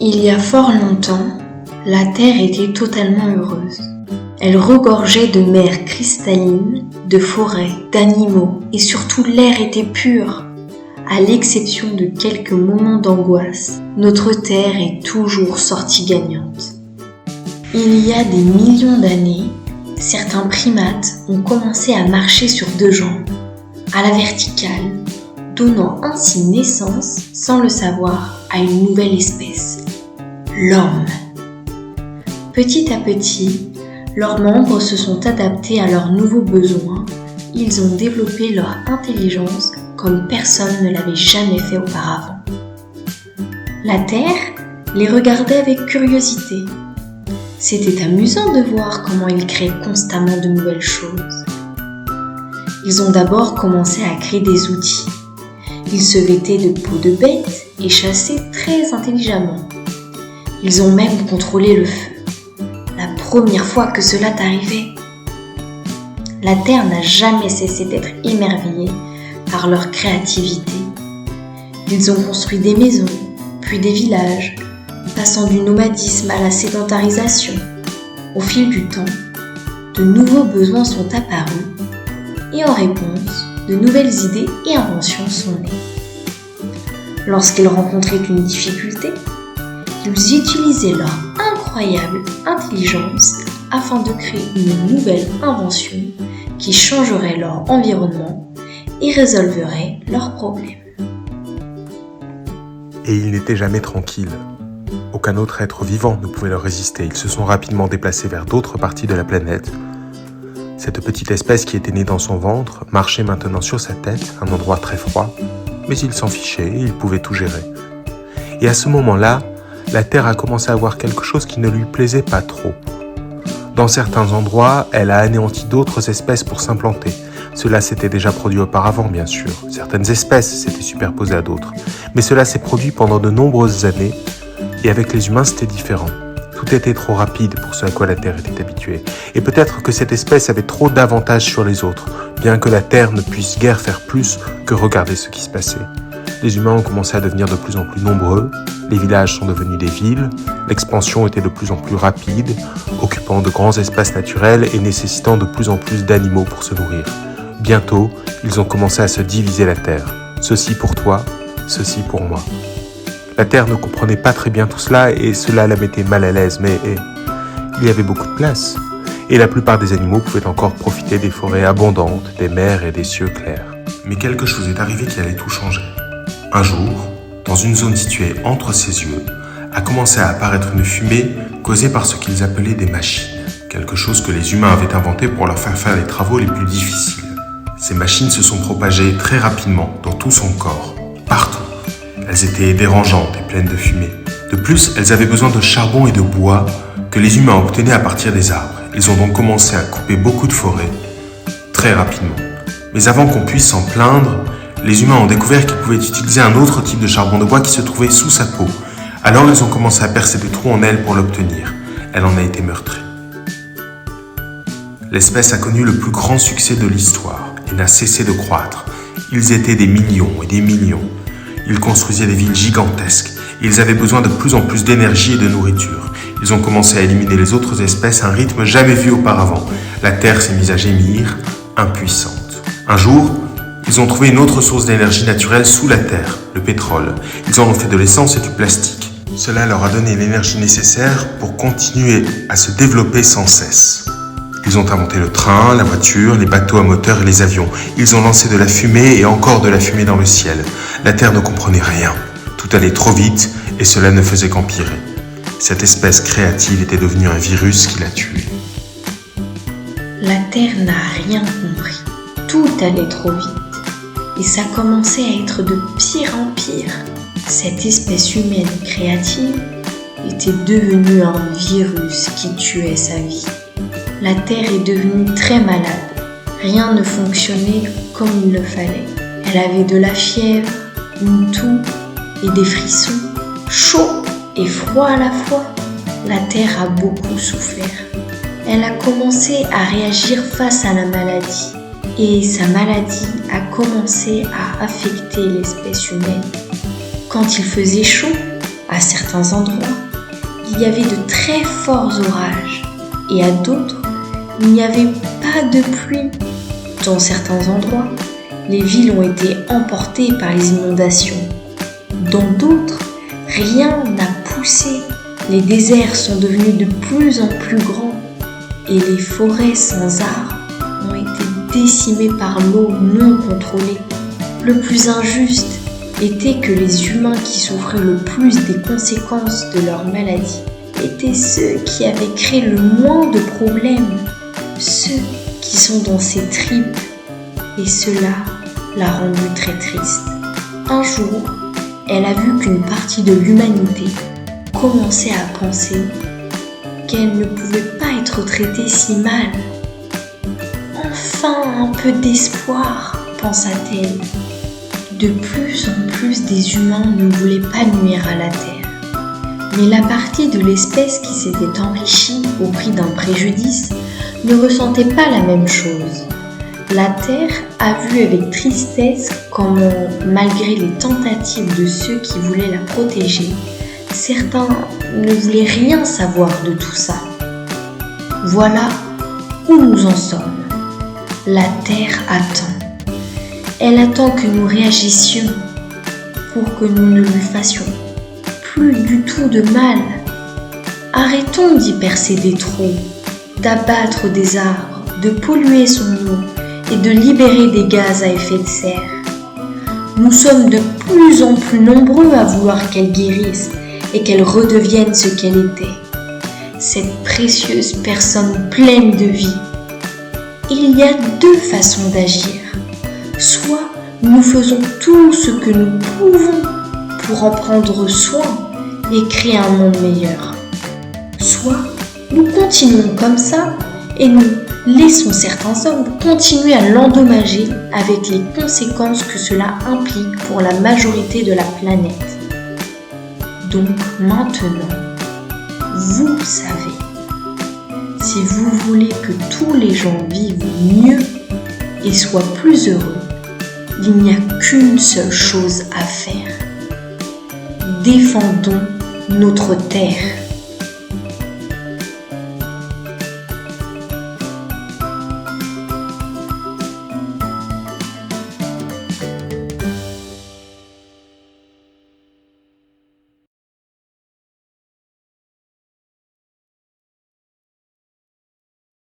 Il y a fort longtemps, la Terre était totalement heureuse. Elle regorgeait de mers cristallines, de forêts, d'animaux et surtout l'air était pur. À l'exception de quelques moments d'angoisse, notre Terre est toujours sortie gagnante. Il y a des millions d'années, certains primates ont commencé à marcher sur deux jambes, à la verticale, donnant ainsi naissance, sans le savoir, à une nouvelle espèce, l'homme. Petit à petit, leurs membres se sont adaptés à leurs nouveaux besoins. Ils ont développé leur intelligence comme personne ne l'avait jamais fait auparavant. La Terre les regardait avec curiosité. C'était amusant de voir comment ils créaient constamment de nouvelles choses. Ils ont d'abord commencé à créer des outils. Ils se vêtaient de peaux de bêtes et chassaient très intelligemment. Ils ont même contrôlé le feu. La première fois que cela t'arrivait. La Terre n'a jamais cessé d'être émerveillée par leur créativité. Ils ont construit des maisons, puis des villages, passant du nomadisme à la sédentarisation. Au fil du temps, de nouveaux besoins sont apparus et en réponse, de nouvelles idées et inventions sont nées. Lorsqu'ils rencontraient une difficulté, ils utilisaient leur incroyable intelligence afin de créer une nouvelle invention qui changerait leur environnement et résolverait leurs problèmes. Et ils n'étaient jamais tranquilles. Aucun autre être vivant ne pouvait leur résister. Ils se sont rapidement déplacés vers d'autres parties de la planète. Cette petite espèce qui était née dans son ventre marchait maintenant sur sa tête, un endroit très froid, mais il s'en fichait et il pouvait tout gérer. Et à ce moment-là, la Terre a commencé à voir quelque chose qui ne lui plaisait pas trop. Dans certains endroits, elle a anéanti d'autres espèces pour s'implanter. Cela s'était déjà produit auparavant, bien sûr. Certaines espèces s'étaient superposées à d'autres. Mais cela s'est produit pendant de nombreuses années, et avec les humains, c'était différent. Tout était trop rapide pour ce à quoi la Terre était habituée. Et peut-être que cette espèce avait trop d'avantages sur les autres, bien que la Terre ne puisse guère faire plus que regarder ce qui se passait. Les humains ont commencé à devenir de plus en plus nombreux, les villages sont devenus des villes, l'expansion était de plus en plus rapide, occupant de grands espaces naturels et nécessitant de plus en plus d'animaux pour se nourrir. Bientôt, ils ont commencé à se diviser la Terre. Ceci pour toi, ceci pour moi. La Terre ne comprenait pas très bien tout cela et cela la mettait mal à l'aise, mais il y avait beaucoup de place. Et la plupart des animaux pouvaient encore profiter des forêts abondantes, des mers et des cieux clairs. Mais quelque chose est arrivé qui allait tout changer. Un jour, dans une zone située entre ses yeux, a commencé à apparaître une fumée causée par ce qu'ils appelaient des machines. Quelque chose que les humains avaient inventé pour leur faire les travaux les plus difficiles. Ces machines se sont propagées très rapidement dans tout son corps, partout. Elles étaient dérangeantes et pleines de fumée. De plus, elles avaient besoin de charbon et de bois que les humains obtenaient à partir des arbres. Ils ont donc commencé à couper beaucoup de forêts, très rapidement. Mais avant qu'on puisse s'en plaindre, les humains ont découvert qu'ils pouvaient utiliser un autre type de charbon de bois qui se trouvait sous sa peau. Alors ils ont commencé à percer des trous en elle pour l'obtenir. Elle en a été meurtrie. L'espèce a connu le plus grand succès de l'histoire et n'a cessé de croître. Ils étaient des millions et des millions. Ils construisaient des villes gigantesques. Ils avaient besoin de plus en plus d'énergie et de nourriture. Ils ont commencé à éliminer les autres espèces à un rythme jamais vu auparavant. La Terre s'est mise à gémir, impuissante. Un jour, ils ont trouvé une autre source d'énergie naturelle sous la Terre, le pétrole. Ils en ont fait de l'essence et du plastique. Cela leur a donné l'énergie nécessaire pour continuer à se développer sans cesse. Ils ont inventé le train, la voiture, les bateaux à moteur et les avions. Ils ont lancé de la fumée et encore de la fumée dans le ciel. La Terre ne comprenait rien. Tout allait trop vite et cela ne faisait qu'empirer. Cette espèce créative était devenue un virus qui l'a tuée. La Terre n'a rien compris. Tout allait trop vite. Et ça commençait à être de pire en pire. Cette espèce humaine créative était devenue un virus qui tuait sa vie. La Terre est devenue très malade. Rien ne fonctionnait comme il le fallait. Elle avait de la fièvre, une toux et des frissons, chaud et froid à la fois. La Terre a beaucoup souffert. Elle a commencé à réagir face à la maladie. Et sa maladie a commencé à affecter l'espèce humaine. Quand il faisait chaud, À certains endroits, il y avait de très forts orages et à d'autres, il n'y avait pas de pluie. Dans certains endroits, les villes ont été emportées par les inondations. Dans d'autres, rien n'a poussé. Les déserts sont devenus de plus en plus grands et les forêts sans arbres ont été décimées par l'eau non contrôlée. Le plus injuste était que les humains qui souffraient le plus des conséquences de leur maladie étaient ceux qui avaient créé le moins de problèmes, ceux qui sont dans ses tripes, et cela l'a rendue très triste. Un jour, elle a vu qu'une partie de l'humanité commençait à penser qu'elle ne pouvait pas être traitée si mal. Enfin, un peu d'espoir, pensa-t-elle. De plus en plus des humains ne voulaient pas nuire à la Terre. Mais la partie de l'espèce qui s'était enrichie au prix d'un préjudice ne ressentait pas la même chose. La Terre a vu avec tristesse comment, malgré les tentatives de ceux qui voulaient la protéger, certains ne voulaient rien savoir de tout ça. Voilà où nous en sommes. La Terre attend. Elle attend que nous réagissions pour que nous ne lui fassions plus du tout de mal. Arrêtons d'y percéder trop, d'abattre des arbres, de polluer son eau et de libérer des gaz à effet de serre. Nous sommes de plus en plus nombreux à vouloir qu'elle guérisse et qu'elle redevienne ce qu'elle était, cette précieuse personne pleine de vie. Il y a deux façons d'agir. Soit nous faisons tout ce que nous pouvons pour en prendre soin et créer un monde meilleur. Soit nous continuons comme ça et nous laissons certains hommes continuer à l'endommager avec les conséquences que cela implique pour la majorité de la planète. Donc maintenant, vous savez, si vous voulez que tous les gens vivent mieux et soient plus heureux, il n'y a qu'une seule chose à faire. Défendons notre terre.